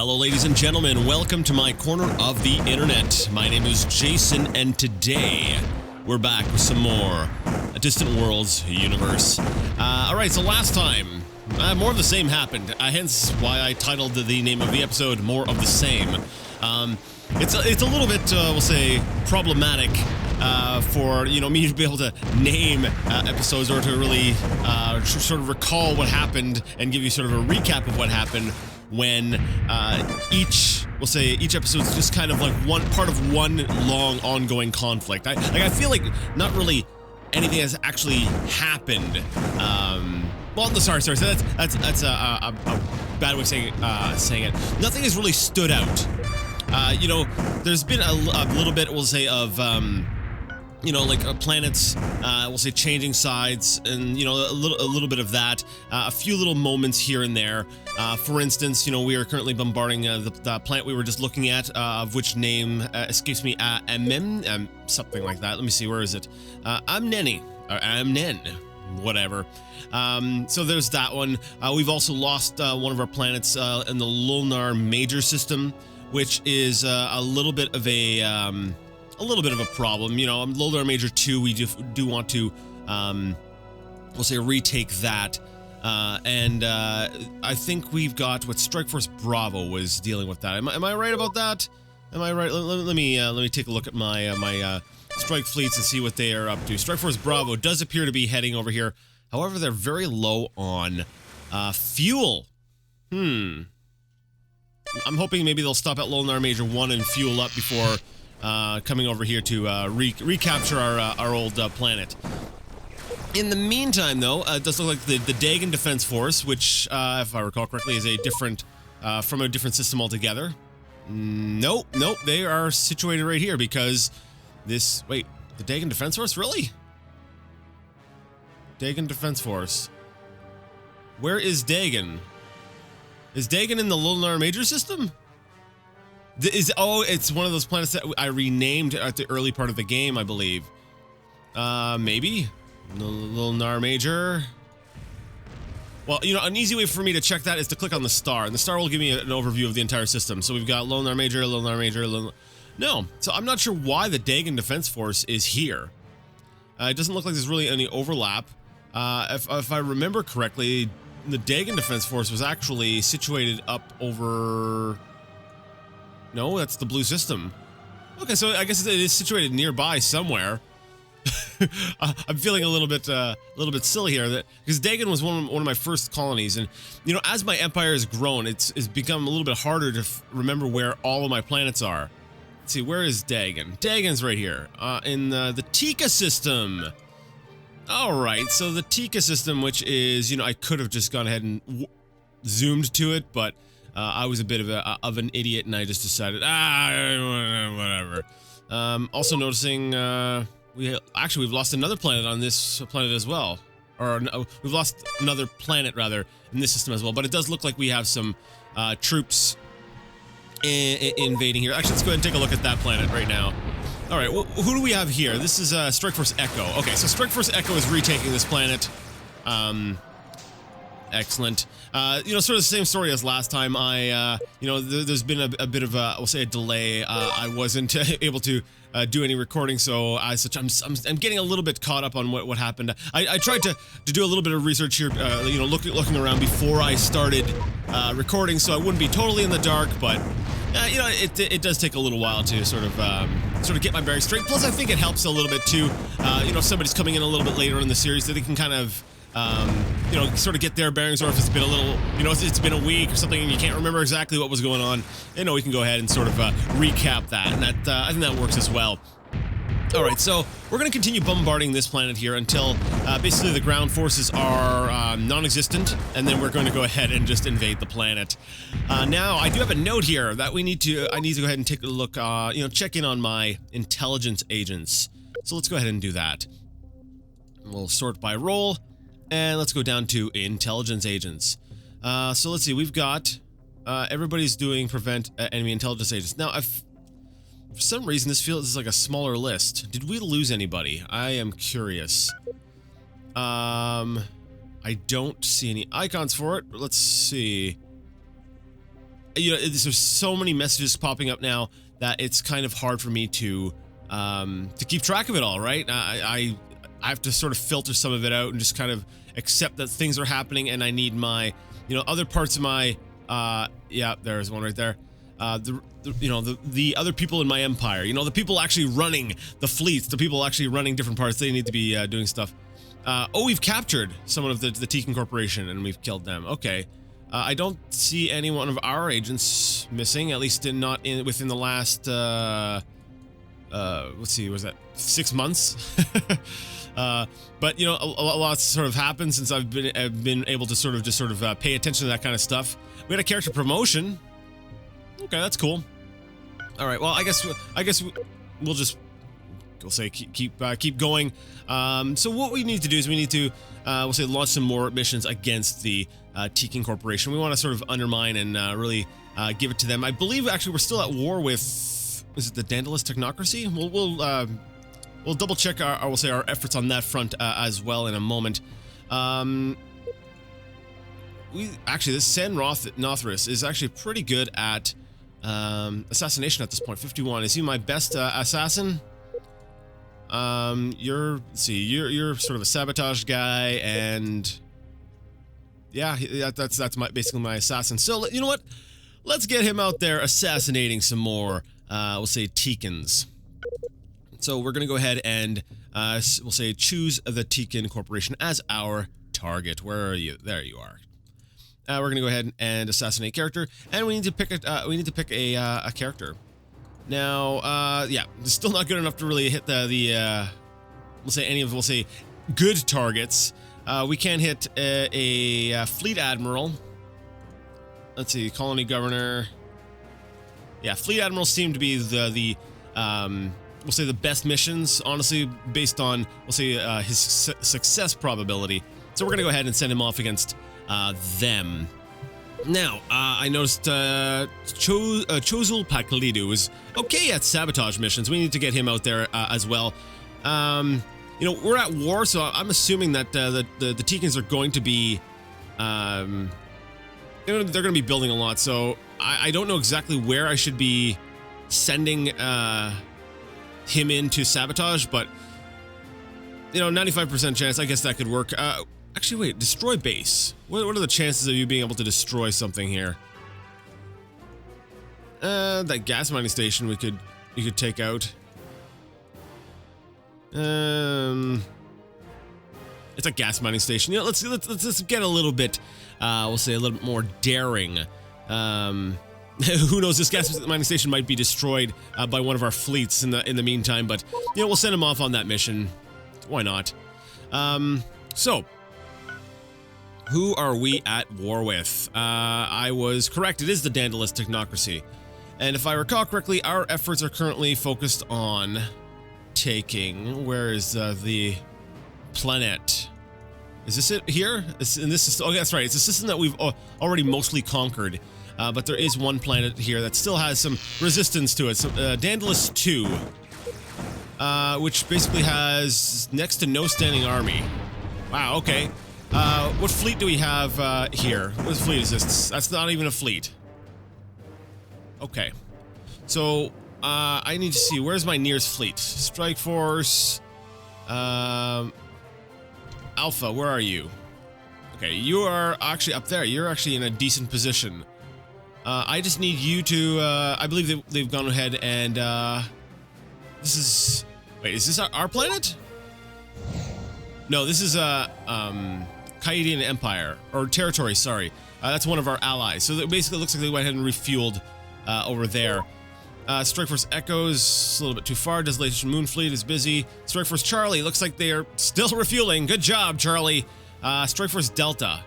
Hello ladies and gentlemen, welcome to my corner of the internet. My name is Jason and today we're back with some more Distant Worlds universe. Alright, so last time, more of the same happened, hence why I titled the name of the episode More of the Same. It's a little bit, we'll say, problematic for, me to be able to name episodes or to really sort of recall what happened and give you sort of a recap of what happened when each episode is just kind of like one part of one long ongoing conflict. I feel like not really anything has actually happened. Sorry. So that's a bad way of saying it. Nothing has really stood out. There's been a little bit, we'll say, of planets, we'll say, changing sides, and a little bit of that. A few little moments here and there. For instance, we are currently bombarding the planet we were just looking at, of which name escapes me. Something like that. Let me see. Where is it? Amneni or Amnen, whatever. So there's that one. We've also lost one of our planets in the Lunar Major System, which is a little bit of a problem. Lunar Major 2, we do want to, we'll say, retake that. And I think we've got what Strike Force Bravo was dealing with that. Am I right about that? Am I right? Let me take a look at my strike fleets and see what they are up to. Strike Force Bravo does appear to be heading over here. However, they're very low on fuel. I'm hoping maybe they'll stop at Lunar Major 1 and fuel up before coming over here to recapture our old planet. In the meantime, though, it does look like the Dagon Defense Force, which, if I recall correctly, is a different, from a different system altogether. Nope, they are situated right here because wait, the Dagon Defense Force? Really? Dagon Defense Force. Where is Dagon? Is Dagon in the Lunar Major System? It's one of those planets that I renamed at the early part of the game, I believe. Maybe? Lunar Major. Well, an easy way for me to check that is to click on the star, and the star will give me an overview of the entire system. So we've got Lunar Major. No, so I'm not sure why the Dagon Defense Force is here. It doesn't look like there's really any overlap. If I remember correctly, the Dagon Defense Force was actually situated up over... No, that's the blue system. Okay, so I guess it is situated nearby somewhere. I'm feeling a little bit silly here, because Dagon was one of my first colonies, and as my empire has grown, it's become a little bit harder to remember where all of my planets are. Let's see, where is Dagon? Dagon's right here, in the Tika system. All right, so the Tika system, which is, I could have just gone ahead and zoomed to it, but I was a bit of an idiot, and I just decided, whatever. Also noticing, we've lost another planet on this planet as well. Or, no, we've lost another planet, rather, in this system as well. But it does look like we have some troops invading here. Actually, let's go ahead and take a look at that planet right now. All right, who do we have here? This is Strike Force Echo. Okay, so Strike Force Echo is retaking this planet. Excellent. Sort of the same story as last time. There's been a bit of we'll say, a delay. I wasn't able to do any recording, so I'm getting a little bit caught up on what happened. I tried to do a little bit of research here, looking around before I started recording, so I wouldn't be totally in the dark, but it does take a little while to sort of get my bearings straight. Plus, I think it helps a little bit too. If somebody's coming in a little bit later in the series, that they can kind of sort of get their bearings, or if it's been a little, if it's been a week or something and you can't remember exactly what was going on, we can go ahead and sort of recap that, and that I think that works as well. All right, so we're going to continue bombarding this planet here until basically the ground forces are non-existent, and then we're going to go ahead and just invade the planet. Now, I do have a note here that I need to go ahead and take a look, check in on my intelligence agents. So let's go ahead and do that. We'll sort by role. And let's go down to intelligence agents. So let's see, we've got everybody's doing prevent enemy intelligence agents. Now, for some reason, this feels like a smaller list. Did we lose anybody? I am curious. I don't see any icons for it, but let's see. there's so many messages popping up now that it's kind of hard for me to keep track of it all, right? I have to sort of filter some of it out and just kind of accept that things are happening, and I need my, other parts of my, yeah, there's one right there. The other people in my empire, the people actually running the fleets, the people actually running different parts, they need to be doing stuff. Oh, we've captured someone of the Tekin Corporation, and we've killed them. Okay. I don't see any one of our agents missing, at least not within the last, let's see, was that 6 months? But a lot sort of happened since I've been able to sort of pay attention to that kind of stuff. We had a character promotion. Okay, that's cool. All right, well, I guess we'll just keep going. So what we need to do is we need to we'll say launch some more missions against the Tekin Corporation. We want to sort of undermine and really give it to them. I believe actually we're still at war with, is it the Daedalus Technocracy? We'll double check our efforts on that front as well in a moment. This San Nothris is actually pretty good at assassination at this point. 51. Is he my best assassin? You're sort of a sabotage guy, and yeah, that's basically my assassin. So you know what? Let's get him out there assassinating some more. We'll say Tekins. So we're gonna go ahead and we'll say choose the Tekin Corporation as our target. Where are you? There you are. We're gonna go ahead and assassinate character, and we need to pick a character. Now, yeah, it's still not good enough to really hit we'll say good targets. We can hit a fleet admiral. Let's see, colony governor. Yeah, fleet admirals seem to be we'll say the best missions, honestly, based on his success probability. So we're gonna go ahead and send him off against them. Now, I noticed Chozul Paklidu is okay at sabotage missions. We need to get him out there as well. We're at war, so I'm assuming that the Tekins are going to be they're going to be building a lot. So I don't know exactly where I should be sending him in to sabotage, but 95% chance. I guess that could work. Actually, wait, destroy base. What are the chances of you being able to destroy something here? That gas mining station you could take out. It's a gas mining station. Let's get a little bit, we'll say a little bit more daring. Who knows? This gas mining station might be destroyed by one of our fleets in the meantime, but we'll send him off on that mission. Why not? So. Who are we at war with? I was correct. It is the Daedalus Technocracy. And if I recall correctly, our efforts are currently focused on taking... Where is the planet? Is this it here? Oh, that's right. It's a system that we've already mostly conquered. But there is one planet here that still has some resistance to it. So, Daedalus 2. Which basically has next to no standing army. Wow, okay. What fleet do we have here? What fleet is this? That's not even a fleet. Okay. So, I need to see, where's my nearest fleet? Strike Force. Alpha, where are you? Okay, you are actually up there. You're actually in a decent position. I just need you to, I believe they've gone ahead and, this is, wait, is this our planet? No, this is, Kaedian Empire, or territory, sorry. That's one of our allies. So that basically looks like they went ahead and refueled over there. Strike Force Echoes, a little bit too far. Desolation Moonfleet is busy. Strike Force Charlie, looks like they are still refueling. Good job, Charlie. Strike Force Delta.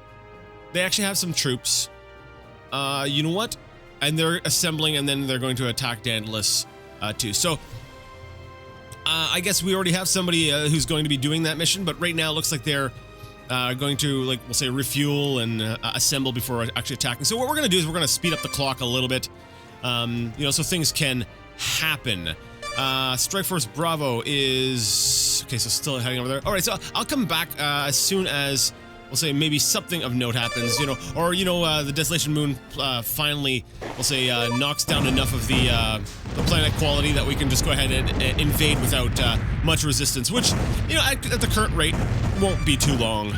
They actually have some troops. You know what? And they're assembling, and then they're going to attack Daedalus too. So, I guess we already have somebody who's going to be doing that mission, but right now it looks like they're going to, like, we'll say refuel and assemble before actually attacking. So what we're going to do is we're going to speed up the clock a little bit, so things can happen. Strike Force Bravo is, okay, so still heading over there. All right, so I'll come back as soon as, we'll we'll say maybe something of note happens, you know, or, you know, the Desolation Moon finally, we'll say, knocks down enough of the planet quality that we can just go ahead and invade without much resistance, which, you know, at the current rate, won't be too long.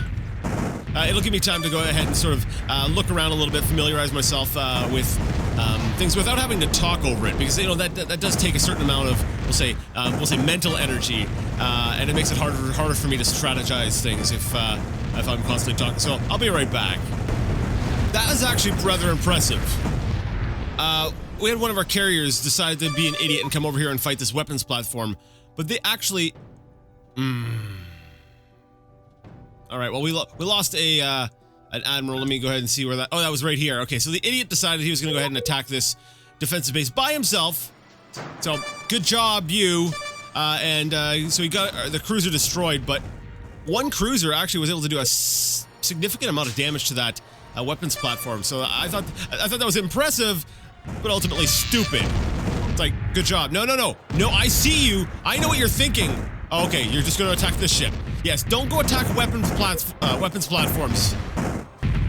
It'll give me time to go ahead and sort of look around a little bit, familiarize myself with things without having to talk over it, because, you know, that does take a certain amount of, we'll say mental energy, and it makes it harder for me to strategize things if I'm constantly talking. So I'll be right back. That is actually rather impressive. We had one of our carriers decide to be an idiot and come over here and fight this weapons platform, but they actually. All right, well, we lost an admiral. Let me go ahead and see where that... Oh, that was right here. Okay, so the idiot decided he was going to go ahead and attack this defensive base by himself. So, good job, you. So he got the cruiser destroyed, but one cruiser actually was able to do a significant amount of damage to that weapons platform. So I thought that was impressive, but ultimately stupid. It's like, good job. No, I see you. I know what you're thinking. Oh, okay, you're just going to attack this ship. Yes, don't go attack weapons platforms.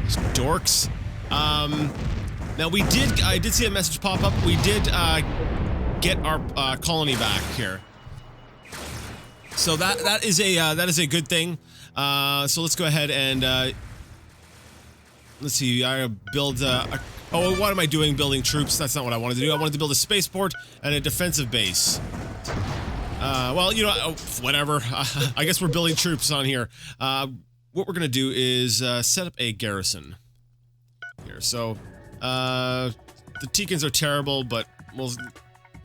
Just dorks. Now I did see a message pop up. We did get our colony back here. So that is a good thing. So let's go ahead and let's see. I build. Oh, what am I doing? Building troops? That's not what I wanted to do. I wanted to build a spaceport and a defensive base. Well, you know, whatever. I guess we're building troops on here. What we're gonna do is set up a garrison here. So, the Teekans are terrible, but well,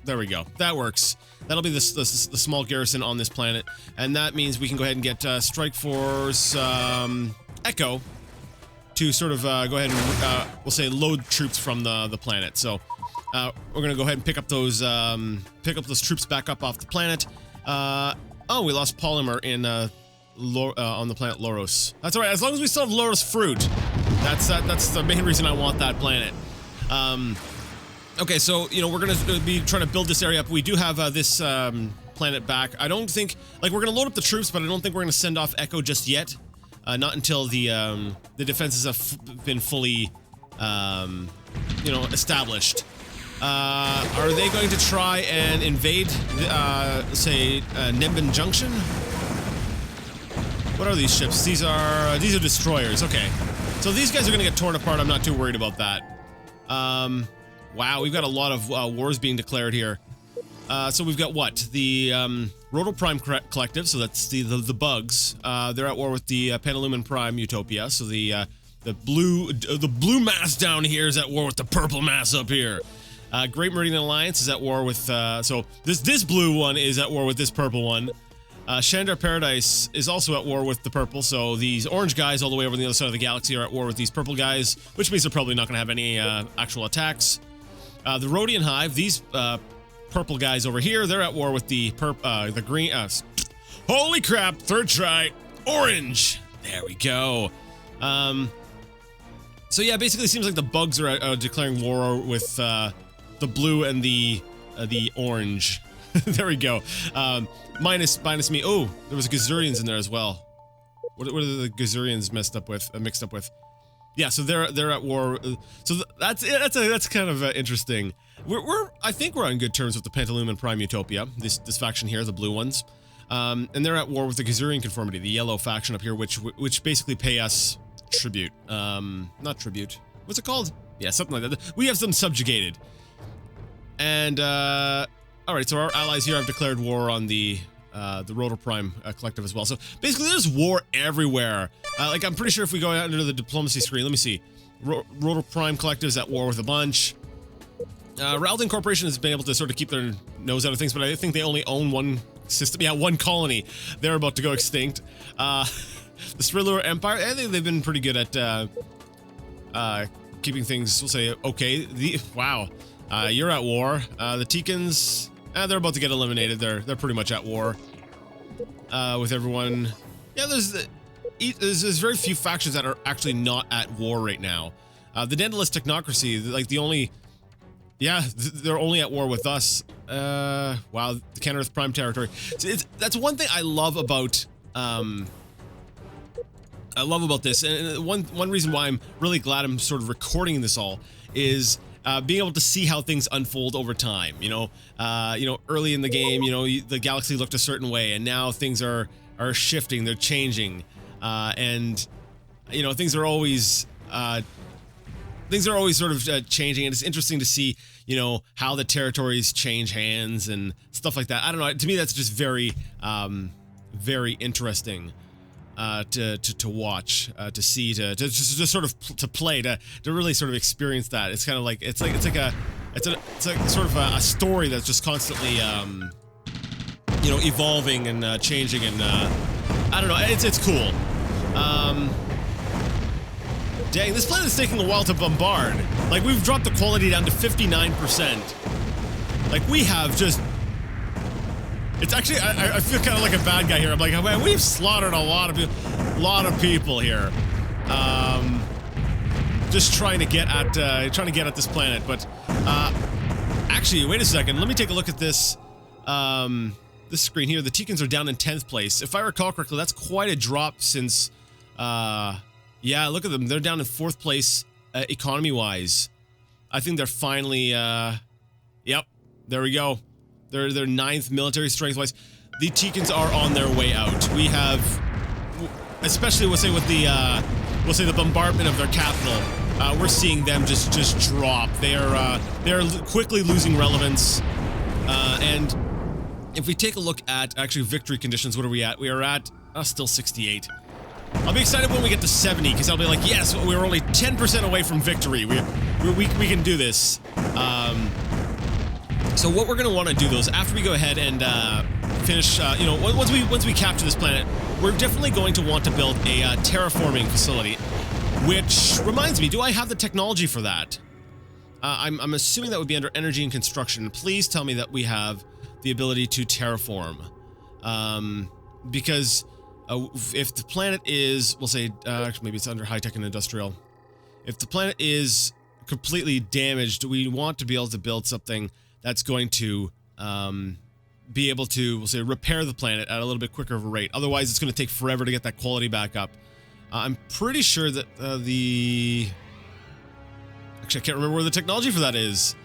there we go. That works. That'll be the small garrison on this planet, and that means we can go ahead and get Strike Force Echo to sort of go ahead and we'll say load troops from the planet. So. We're gonna go ahead and pick up those troops back up off the planet. Oh, we lost polymer in on the planet Loros. That's all right, as long as we still have Loros fruit. That's the main reason I want that planet. Okay, so you know we're gonna be trying to build this area up. We do have this planet back. I don't think we're gonna load up the troops, but I don't think we're gonna send off Echo just yet. Not until the defenses have been fully you know established. Are they going to try and invade, say, Nimbin Junction? What are these ships? These are destroyers. Okay, so these guys are going to get torn apart. I'm not too worried about that. Wow, we've got a lot of wars being declared here. So we've got what? The Roto Prime Collective. So that's the bugs. They're at war with the Pentalumen Prime Utopia. So the blue mass down here is at war with the purple mass up here. Great Meridian Alliance is at war with, so this blue one is at war with this purple one. Shandar Paradise is also at war with the purple, so these orange guys all the way over on the other side of the galaxy are at war with these purple guys, which means they're probably not going to have any actual attacks. The Rhodian Hive, these purple guys over here, they're at war with the green, holy crap, third try, orange! There we go. So yeah, basically it seems like the bugs are declaring war with, the blue and the orange. There we go. Minus me. Oh, there was Gazurians in there as well. What are the Gazurians mixed up with? Yeah, so they're at war. So that's kind of interesting. I think we're on good terms with the Pentalumen Prime Utopia. This faction here, the blue ones, and they're at war with the Gazurian Conformity, the yellow faction up here, which basically pay us tribute. Not tribute. What's it called? Yeah, something like that. We have them subjugated. And, alright, so our allies here have declared war on the Rotor Prime Collective as well. So, basically, there's war everywhere. Like, I'm pretty sure if we go out under the diplomacy screen, let me see. Rotor Prime Collective is at war with a bunch. Raldan Corporation has been able to sort of keep their nose out of things, but I think they only own one system. Yeah, one colony. They're about to go extinct. The Sprilur Empire, they've been pretty good at, keeping things, we'll say, okay. Wow. You're at war. The Teekans, they're about to get eliminated. They're pretty much at war with everyone. Yeah, there's very few factions that are actually not at war right now. The Daedalus Technocracy, like the only, yeah, they're only at war with us. Wow, the Can-Earth Prime territory. So that's one thing I love about I love about this, and one reason why I'm really glad I'm sort of recording this all is being able to see how things unfold over time. Early in the game, the galaxy looked a certain way, and now things are shifting, they're changing, and things are always sort of changing, and it's interesting to see how the territories change hands and stuff like that. I don't know. To me, that's just very very interesting. To watch, to see, to sort of to play, to really sort of experience that. It's kind of like it's like sort of a story that's just constantly evolving and changing, and I don't know. It's cool. Dang, this planet is taking a while to bombard. Like, we've dropped the quality down to 59%. Like, we have just. It's actually, I feel kind of like a bad guy here. I'm like, man, we've slaughtered a lot of people here. Just trying to get at this planet. But actually, wait a second. Let me take a look at this this screen here. The Teekans are down in 10th place. If I recall correctly, that's quite a drop since. Yeah, look at them. They're down in 4th place economy-wise. I think they're finally. Yep, there we go. They're 9th military strength-wise. The Teekans are on their way out. We have, especially we'll say the bombardment of their capital. We're seeing them just drop. They're quickly losing relevance. And if we take a look at actually victory conditions, what are we at? We are at still 68. I'll be excited when we get to 70, because I'll be like, yes, we're only 10% away from victory. We can do this. So what we're going to want to do, though, is after we go ahead and finish, once we capture this planet, we're definitely going to want to build a terraforming facility. Which reminds me, do I have the technology for that? I'm assuming that would be under energy and construction. Please tell me that we have the ability to terraform. Because if the planet is, we'll say, actually maybe it's under high-tech and industrial. If the planet is completely damaged, we want to be able to build something that's going to be able to, we'll say, repair the planet at a little bit quicker of a rate. Otherwise, it's going to take forever to get that quality back up. I'm pretty sure that actually, I can't remember where the technology for that is.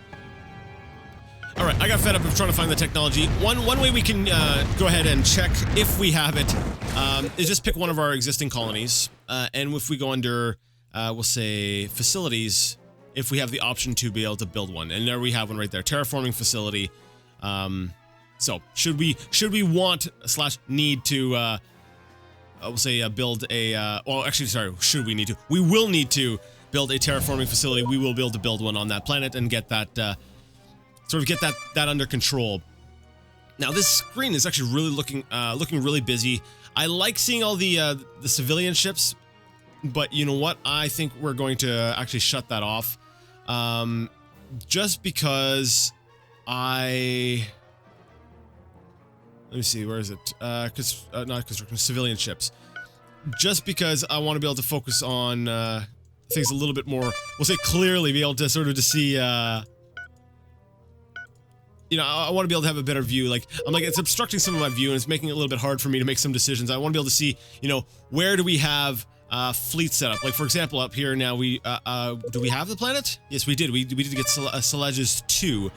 All right, I got fed up of trying to find the technology. One way we can go ahead and check if we have it is just pick one of our existing colonies. And if we go under, we'll say, facilities, if we have the option to be able to build one. And there we have one right there, terraforming facility. So should we want / need to, we'll say, build a, well, actually, sorry, should we need to? We will need to build a terraforming facility. We will be able to build one on that planet and get that, sort of get that under control. Now, this screen is actually really looking really busy. I like seeing all the civilian ships, but you know what? I think we're going to actually shut that off. Just because let me see, where is it? Not construction, civilian ships. Just because I want to be able to focus on things a little bit more, we'll say clearly, be able to sort of to see, I want to be able to have a better view. Like, I'm like, it's obstructing some of my view, and it's making it a little bit hard for me to make some decisions. I want to be able to see, where do we have fleet set up? Like, for example, up here now, do we have the planet? Yes, we did. We did get Salages 2.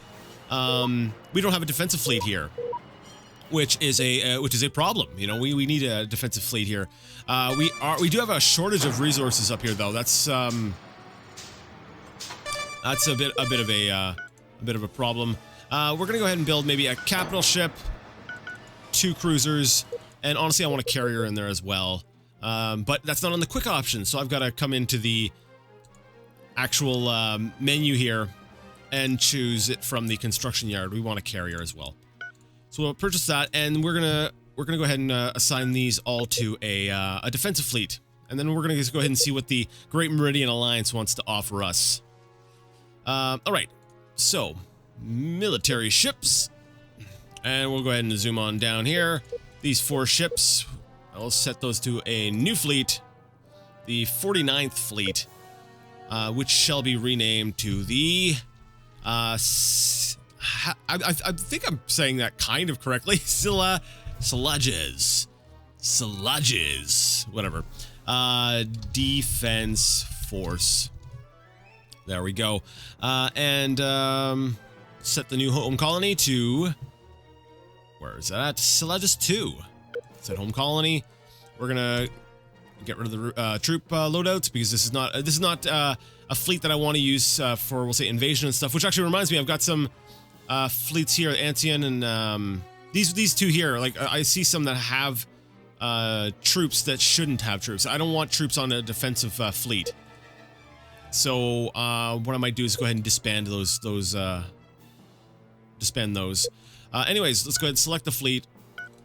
We don't have a defensive fleet here, which is a problem. We need a defensive fleet here. We do have a shortage of resources up here, though. That's a bit of a problem. We're gonna go ahead and build maybe a capital ship, 2 cruisers, and honestly, I want a carrier in there as well. But that's not on the quick option, so I've got to come into the actual menu here and choose it from the construction yard. We want a carrier as well, so we'll purchase that, and we're gonna go ahead and assign these all to a defensive fleet, and then we're gonna just go ahead and see what the Great Meridian Alliance wants to offer us. All right, so. Military ships, and we'll go ahead and zoom on down here. These 4 ships, I'll set those to a new fleet, the 49th fleet, which shall be renamed to the I think I'm saying that kind of correctly. Salages, whatever. defense force. There we go. And set the new home colony to, where is that? Celadus 2. Set home colony. We're gonna get rid of the troop loadouts because this is not a fleet that I want to use for, we'll say, invasion and stuff. Which actually reminds me, I've got some fleets here, Ancien and these two here. Like I see some that have troops that shouldn't have troops. I don't want troops on a defensive fleet. So what I might do is go ahead and disband those. Anyways, let's go ahead and select the fleet,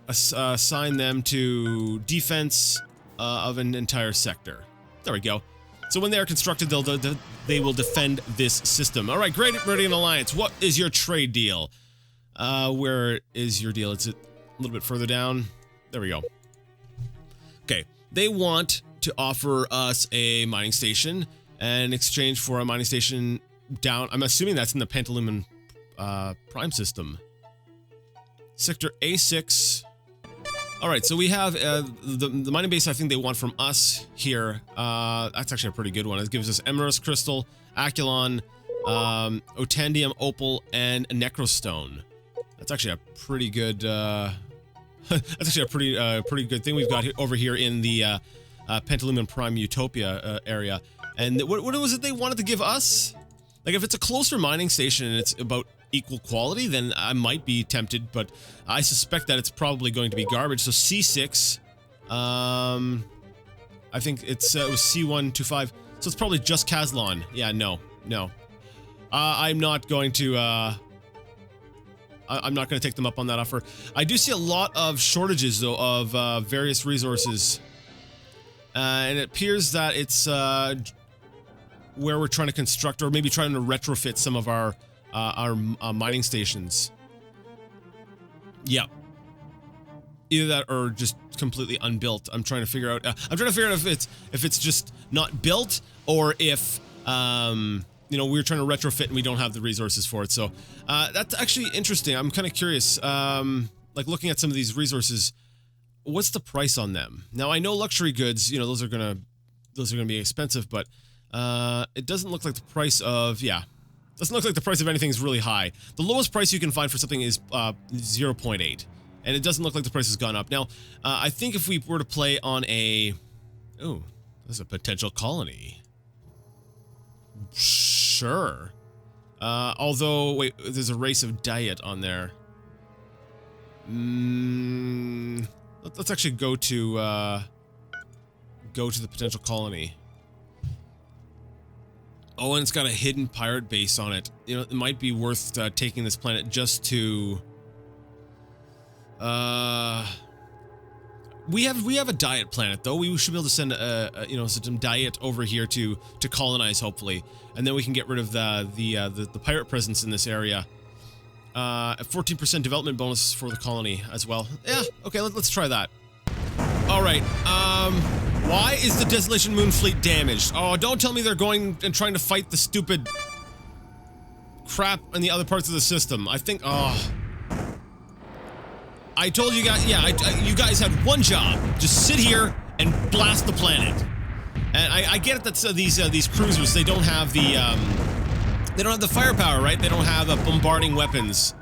assign them to defense of an entire sector. There we go. So when they are constructed, they will defend this system. All right, Great Meridian Alliance. What is your trade deal? Where is your deal? It's a little bit further down. There we go. Okay, they want to offer us a mining station in exchange for a mining station down. I'm assuming that's in the Pentalumen Prime system. Sector A6. All right, so we have the mining base I think they want from us here. That's actually a pretty good one. It gives us Emerus Crystal, Aculon, Otandium, Opal, and a Necrostone. That's actually a pretty good. That's actually a pretty good thing we've got over here in the Pentalumen Prime Utopia area. And what was it they wanted to give us? Like, if it's a closer mining station and it's about equal quality, then I might be tempted, but I suspect that it's probably going to be garbage. So C6, I think it was C125, so it's probably just Kazlon. Yeah, no. I'm not going to, I'm not going to take them up on that offer. I do see a lot of shortages, though, of various resources, and it appears that it's where we're trying to construct, or maybe trying to retrofit some of our mining stations. Yeah. Either that or just completely unbuilt. I'm trying to figure out. If it's just not built, or if you know, we're trying to retrofit and we don't have the resources for it. So that's actually interesting. I'm kind of curious. Like, looking at some of these resources, what's the price on them? Now, I know luxury goods, you know, those are gonna be expensive, but it doesn't look like the price of, doesn't look like the price of anything is really high. The lowest price you can find for something is 0.8, and it doesn't look like the price has gone up. Now, I think if we were to play on a, oh, there's a potential colony. Sure. Although, wait, there's a race of diet on there. Let's actually go to the potential colony. Oh, and it's got a hidden pirate base on it. You know, it might be worth taking this planet just to. We have a diet planet, though. We should be able to send you know, some diet over here to colonize, hopefully, and then we can get rid of the pirate presence in this area. A 14% development bonus for the colony as well. Yeah, okay, let's try that. All right. Why is the Desolation Moon fleet damaged? Oh, don't tell me they're going and trying to fight the stupid crap in the other parts of the system. I think, I told you guys, you guys had one job. Just sit here and blast the planet. And I get it that these cruisers, they don't have the firepower, right? They don't have bombarding weapons.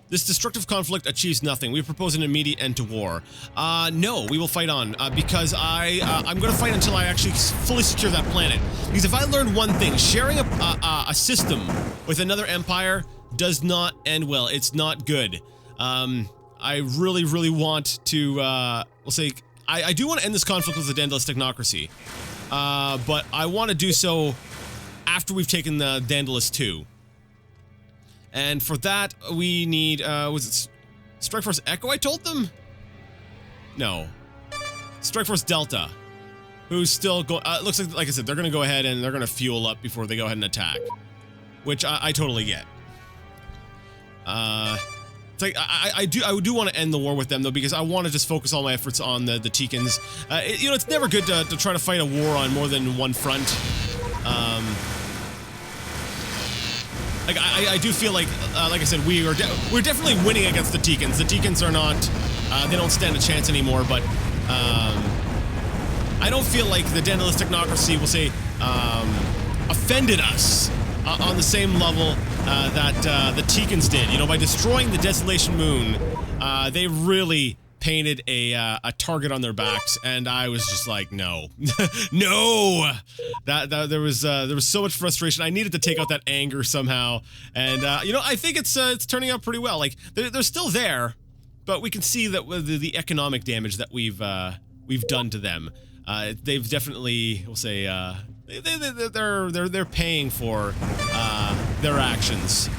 This destructive conflict achieves nothing. We propose an immediate end to war. No, we will fight on, because I'm gonna fight until I actually fully secure that planet. Because if I learned one thing, sharing a system with another empire does not end well. It's not good. I really, really want to, we'll say, I do want to end this conflict with the Daedalus technocracy. But I want to do so after we've taken the Daedalus 2. And for that, we need, was it Strike Force Echo I told them? No. Strike Force Delta. Who's still going, looks like I said, they're going to go ahead and they're going to fuel up before they go ahead and attack. Which I totally get. It's like, I do want to end the war with them, though, because I want to just focus all my efforts on the Teekans. You know, it's never good to try to fight a war on more than one front. Like, I do feel like I said, we're definitely winning against the Teekans. The Teekans are not, they don't stand a chance anymore, but, I don't feel like the Daedalus technocracy will say offended us on the same level that the Teekans did. You know, by destroying the Desolation Moon, they really painted a target on their backs, and I was just like, no, no. That there was so much frustration. I needed to take out that anger somehow, and you know, I think it's turning out pretty well. Like they're still there, but we can see that with the economic damage that we've done to them. They've definitely, we'll say, they're paying for their actions.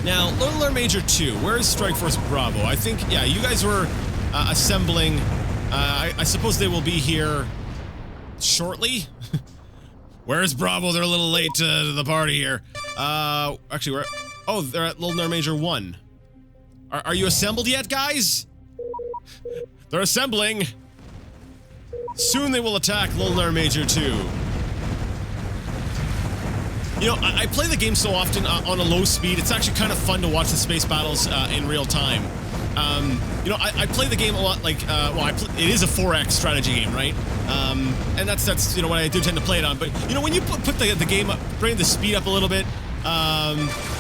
Now, Lone Star Major 2, where is Strike Force Bravo? I think, yeah, you guys were assembling. I suppose they will be here shortly. Where is Bravo? They're a little late to the party here. Actually, we're... Oh, they're at Lone Star Major 1. Are you assembled yet, guys? They're assembling. Soon they will attack Lone Star Major 2. You know, I play the game so often on a low speed, it's actually kind of fun to watch the space battles in real time. You know, I play the game a lot like, well, it is a 4X strategy game, right? And that's you know, what I do tend to play it on. But, you know, when you put the game up, bring the speed up a little bit,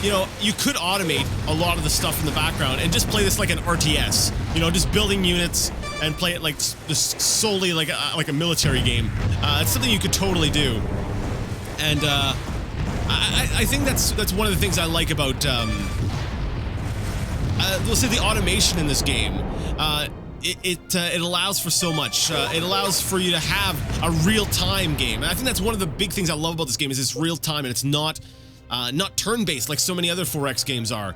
you know, you could automate a lot of the stuff in the background and just play this like an RTS. You know, just building units and play it like just solely like a military game. It's something you could totally do. And, I think that's one of the things I like about, we'll say, the automation in this game. It allows for so much. It allows for you to have a real-time game. And I think that's one of the big things I love about this game is it's real-time, and it's not turn-based like so many other 4X games are.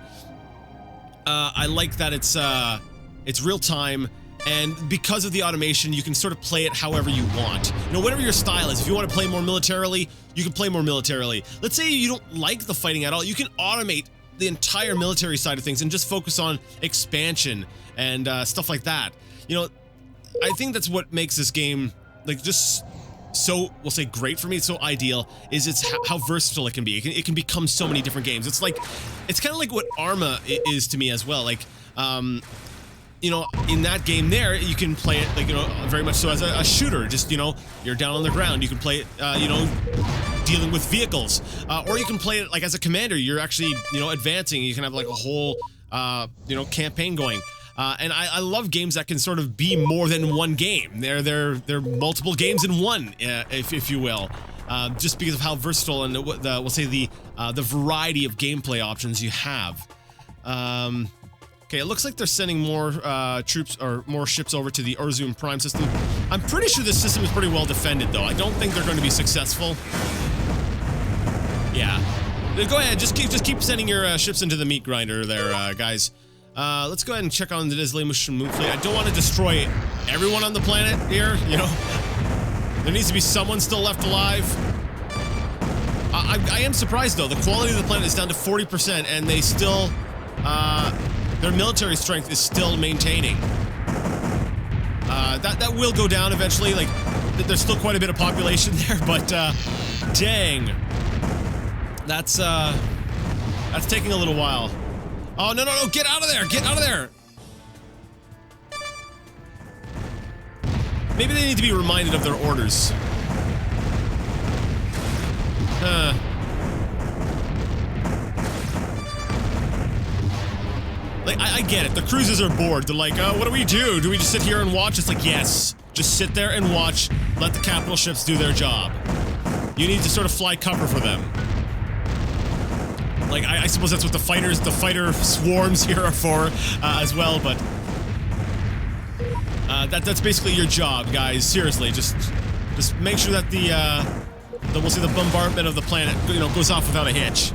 I like that it's real-time. And because of the automation, you can sort of play it however you want. You know, whatever your style is. If you want to play more militarily, you can play more militarily. Let's say you don't like the fighting at all. You can automate the entire military side of things and just focus on expansion and stuff like that. You know, I think that's what makes this game, like, just so, we'll say, great for me. It's so ideal, is it's how versatile it can be. It can become so many different games. It's like, it's kind of like what Arma is to me as well. Like, you know, in that game there, you can play it, like, you know, very much so as a shooter. Just, you know, you're down on the ground. You can play it, you know, dealing with vehicles. Or you can play it, like, as a commander. You're actually, you know, advancing. You can have, like, a whole, you know, campaign going. And I love games that can sort of be more than one game. They're multiple games in one, if you will. Just because of how versatile and we'll say the variety of gameplay options you have. Okay, it looks like they're sending more troops or more ships over to the Urzum Prime system. I'm pretty sure this system is pretty well defended, though. I don't think they're going to be successful. Yeah. Go ahead, just keep sending your ships into the meat grinder there, guys. Let's go ahead and check on the Desolation Moon fleet. I don't want to destroy everyone on the planet here, you know. There needs to be someone still left alive. I am surprised, though. The quality of the planet is down to 40%, and they still... their military strength is still maintaining. That will go down eventually. Like, there's still quite a bit of population there, but dang, that's taking a little while. Oh, no, get out of there! Get out of there! Maybe they need to be reminded of their orders. Like, I get it. The cruisers are bored. They're like, what do we do? Do we just sit here and watch? It's like, yes. Just sit there and watch. Let the capital ships do their job. You need to sort of fly cover for them. Like, I suppose that's what the fighter swarms here are for, as well, but... that's basically your job, guys. Seriously, just make sure that we'll see the bombardment of the planet, you know, goes off without a hitch.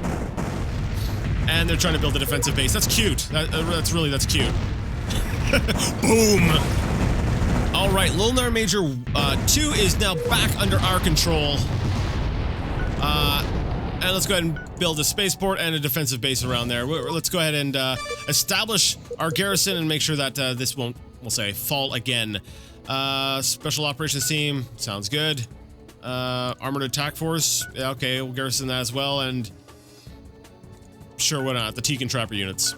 And they're trying to build a defensive base. That's cute. That's cute. Boom! Alright, Lone Star Major 2 is now back under our control. And let's go ahead and build a spaceport and a defensive base around there. Let's go ahead and establish our garrison and make sure that this won't, we'll say, fall again. Special Operations Team, sounds good. Armored Attack Force, yeah, okay, we'll garrison that as well, and... Sure, why not? The Teekan Trapper units.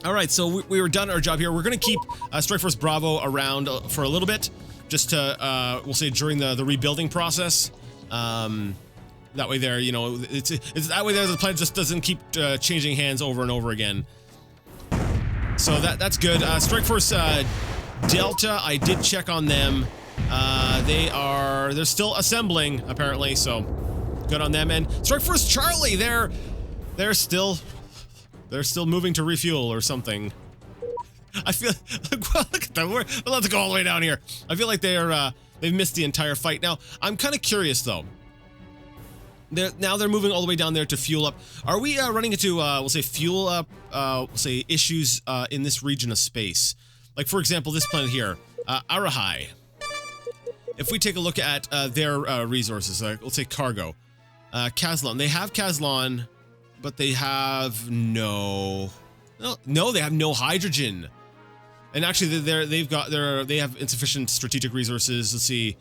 Alright, so we were done our job here. We're going to keep Strike Force Bravo around for a little bit. just to, we'll say during the rebuilding process. That way there, you know, it's that way there the planet just doesn't keep changing hands over and over again. So that's good. Strike Force Delta, I did check on them. They're still assembling apparently, so good on them. And Strike Force Charlie, they're still moving to refuel or something. I feel look at them. We're allowed to go all the way down here. I feel like they've missed the entire fight. Now I'm kind of curious though. They're moving all the way down there to fuel up. Are we running into we'll say fuel up we'll say issues in this region of space? Like for example, this planet here, Arahai. If we take a look at their resources, we'll say cargo, Kazlon. They have Kazlon, but they have no, they have no hydrogen. And actually, they have insufficient strategic resources. Let's see,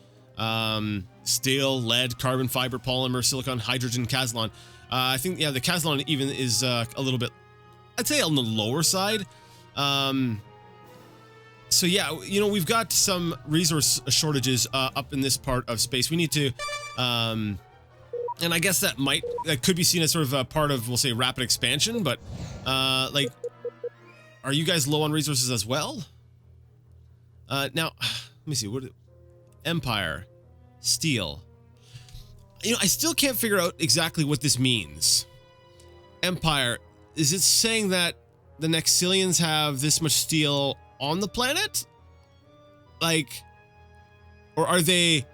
steel, lead, carbon fiber, polymer, silicon, hydrogen, Kazlon. I think the Kazlon even is a little bit, I'd say, on the lower side. So yeah, you know, we've got some resource shortages up in this part of space. We need to, and I guess that could be seen as sort of a part of, we'll say, rapid expansion. But like, are you guys low on resources as well? Now, let me see. What? Empire, steel. You know, I still can't figure out exactly what this means. Empire, is it saying that the Nexilians have this much steel on the planet? Like, or are they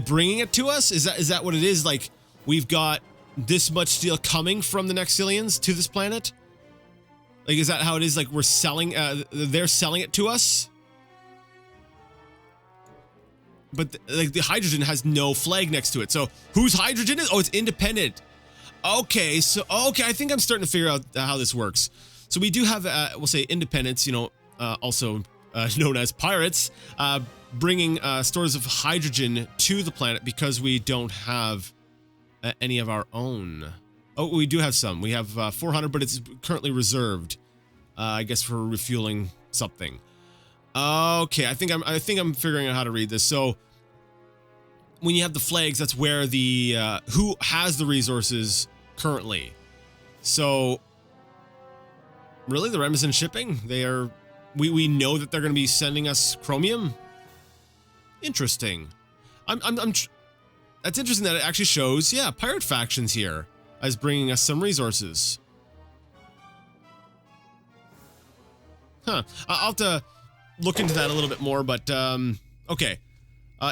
bringing it to us? Is that what it is? Like, we've got this much steel coming from the Nexilians to this planet? Like, is that how it is? Like, we're selling, they're selling it to us? But like the hydrogen has no flag next to it. So whose hydrogen is? Oh, it's independent. Okay, so I think I'm starting to figure out how this works. So we do have, we'll say, independents, you know, also known as pirates, bringing stores of hydrogen to the planet because we don't have any of our own. Oh, we do have some. We have 400, but it's currently reserved, I guess, for refueling something. Okay, I think I'm figuring out how to read this. So when you have the flags, that's where the who has the resources currently. So really, the Remsen shipping, we know that they're going to be sending us chromium. Interesting. That's interesting that it actually shows, yeah, pirate factions here as bringing us some resources. Huh. I'll have to look into that a little bit more, but okay.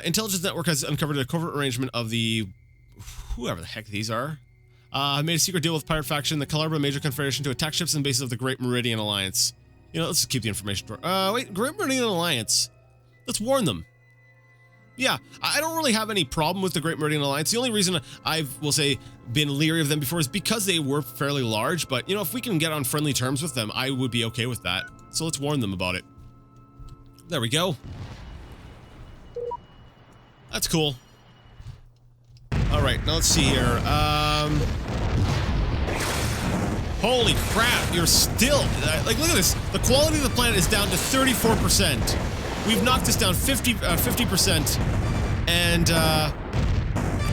Intelligence Network has uncovered a covert arrangement of the whoever the heck these are. Made a secret deal with pirate faction, the Kalarba Major Confederation, to attack ships and bases of the Great Meridian Alliance. You know, let's just keep the information. Wait, Great Meridian Alliance. Let's warn them. Yeah, I don't really have any problem with the Great Meridian Alliance. The only reason will say, been leery of them before is because they were fairly large. But, you know, if we can get on friendly terms with them, I would be okay with that. So let's warn them about it. There we go. That's cool. Alright, now let's see here. Holy crap, you're still... like, look at this. The quality of the planet is down to 34%. We've knocked this down 50%. And,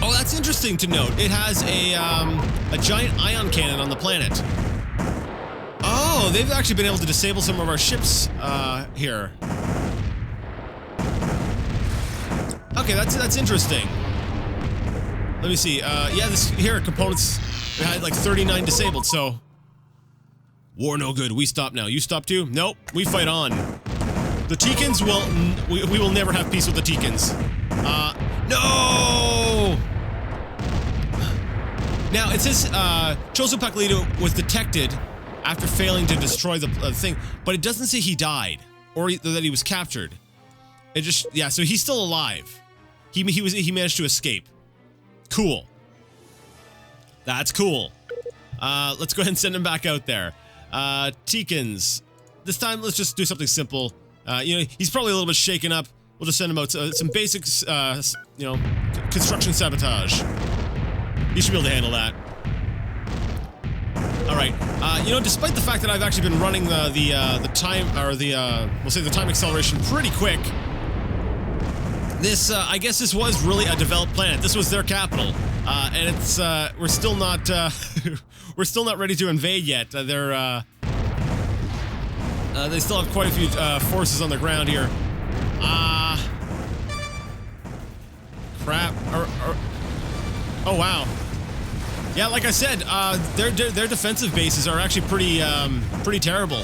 oh, that's interesting to note. It has a giant ion cannon on the planet. Oh, they've actually been able to disable some of our ships, here. Okay, that's interesting. Let me see. Yeah, this here components had like 39 disabled. So war no good. We stop now. You stop too? Nope. We fight on. The Teekans will. We will never have peace with the Teekans. No. Now it says Chozo Paklito was detected after failing to destroy the thing, but it doesn't say he died or that he was captured. It just so he's still alive. He managed to escape. Cool. That's cool. Let's go ahead and send him back out there. Teekans. This time, let's just do something simple. You know, he's probably a little bit shaken up. We'll just send him out some basics, you know, construction sabotage. He should be able to handle that. All right. You know, despite the fact that I've actually been running the time, or we'll say the time acceleration pretty quick, This, I guess this was really a developed planet. This was their capital. And it's, we're still not, we're still not ready to invade yet. They still have quite a few, forces on the ground here. Crap. Oh, wow. Yeah, like I said, their defensive bases are actually pretty terrible.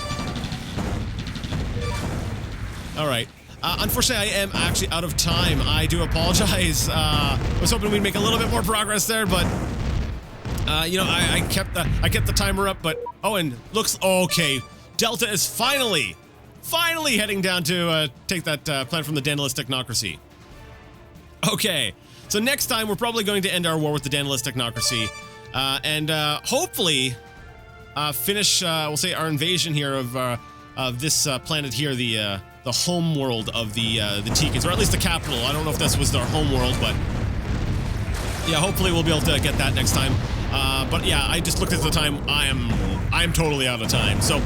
All right. Unfortunately, I am actually out of time. I do apologize. I was hoping we'd make a little bit more progress there, but you know, I kept the timer up. But oh, and looks okay. Delta is finally heading down to take that planet from the Daedalus technocracy. Okay, so next time we're probably going to end our war with the Daedalus technocracy, and hopefully finish, we'll say, our invasion here of this planet here, the home world of the Tikans, or at least the capital. I don't know if this was their home world, but yeah, hopefully we'll be able to get that next time. But yeah, I just looked at the time. I am totally out of time. So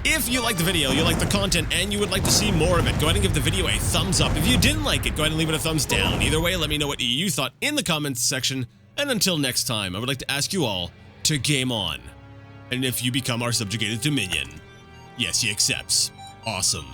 if you like the video, you like the content, and you would like to see more of it, go ahead and give the video a thumbs up. If you didn't like it, go ahead and leave it a thumbs down. Either way, let me know what you thought in the comments section. And until next time, I would like to ask you all to game on. And if you become our subjugated dominion, yes, he accepts. Awesome.